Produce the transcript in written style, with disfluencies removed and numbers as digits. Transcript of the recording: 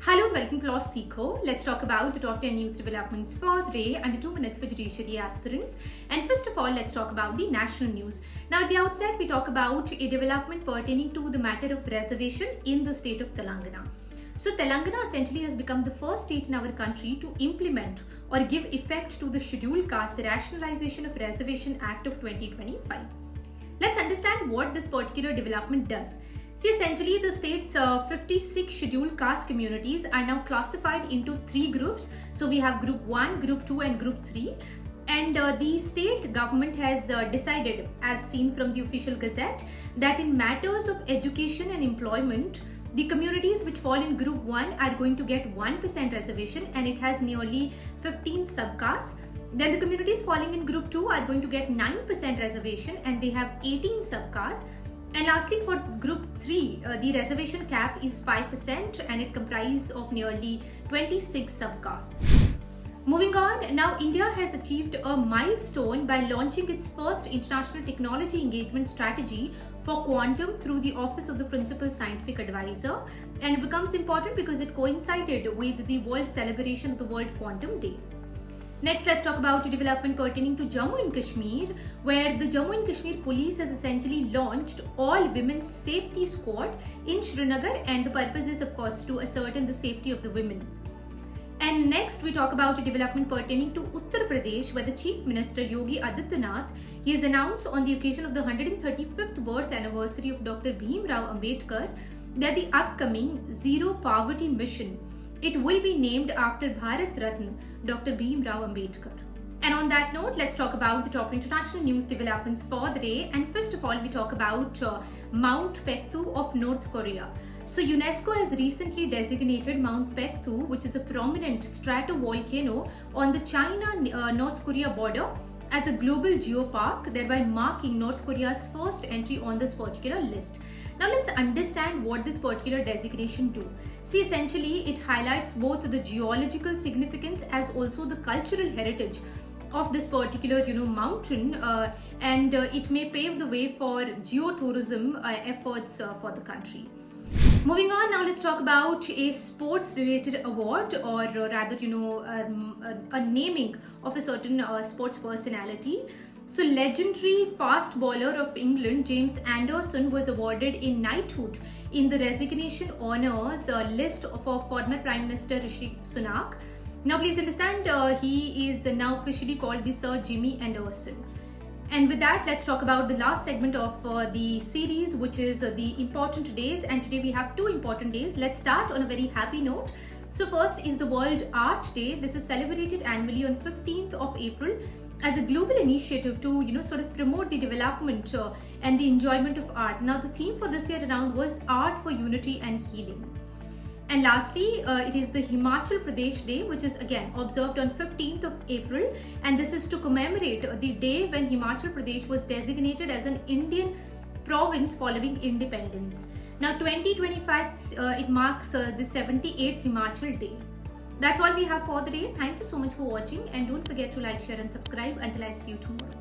Hello, welcome to Law Seeker. Let's talk about the top 10 news developments for the day under 2 minutes for judiciary aspirants. And first of all, let's talk about the national news. Now, at the outset, we talk about a development pertaining to the matter of reservation in the state of Telangana. So, Telangana essentially has become the first state in our country to implement or give effect to the Scheduled Caste Rationalization of Reservation Act of 2025. Let's understand what this particular development does. See, essentially, the state's 56 scheduled caste communities are now classified into three groups. So we have Group 1, Group 2 and Group 3. And the state government has decided, as seen from the official gazette, that in matters of education and employment, the communities which fall in Group 1 are going to get 1% reservation, and it has nearly 15 subcastes. Then the communities falling in Group 2 are going to get 9% reservation, and they have 18 subcastes. And lastly, for Group 3, the reservation cap is 5% and it comprises of nearly 26 subcastes. Moving on, now India has achieved a milestone by launching its first international technology engagement strategy for quantum through the Office of the Principal Scientific Advisor. And it becomes important because it coincided with the world celebration of the World Quantum Day. Next, let's talk about a development pertaining to Jammu and Kashmir, where the Jammu and Kashmir police has essentially launched all women's safety squad in Srinagar, and the purpose is, of course, to ascertain the safety of the women. And next, we talk about a development pertaining to Uttar Pradesh, where the Chief Minister Yogi Adityanath, he has announced on the occasion of the 135th birth anniversary of Dr. Bhim Rao Ambedkar that the upcoming Zero Poverty Mission, it will be named after Bharat Ratna Dr. Bhim Rao Ambedkar. And on that note, let's talk about the top international news developments for the day. And first of all, we talk about Mount Pektu of North Korea. So UNESCO has recently designated Mount Pektu, which is a prominent stratovolcano on the China-North Korea border, as a global geopark, thereby marking North Korea's first entry on this particular list. Now let's understand what this particular designation do. See, essentially it highlights both the geological significance as also the cultural heritage of this particular mountain, and it may pave the way for geotourism efforts for the country. Moving on, now let's talk about a sports related award, or rather a naming of a certain sports personality. So legendary fast bowler of England James Anderson was awarded a knighthood in the resignation honours list for former Prime Minister Rishi Sunak. Now please understand, he is now officially called the Sir Jimmy Anderson. And with that, let's talk about the last segment of the series, which is the important days. And today we have two important days. Let's start on a very happy note. So first is the World Art Day. This is celebrated annually on 15th of April as a global initiative to sort of promote the development and the enjoyment of art. Now the theme for this year around was Art for Unity and Healing. And lastly, it is the Himachal Pradesh Day, which is again observed on 15th of April, and this is to commemorate the day when Himachal Pradesh was designated as an Indian province following independence. Now 2025, it marks the 78th Himachal Day. That's all we have for the day. Thank you so much for watching, and don't forget to like, share and subscribe. Until I see you tomorrow.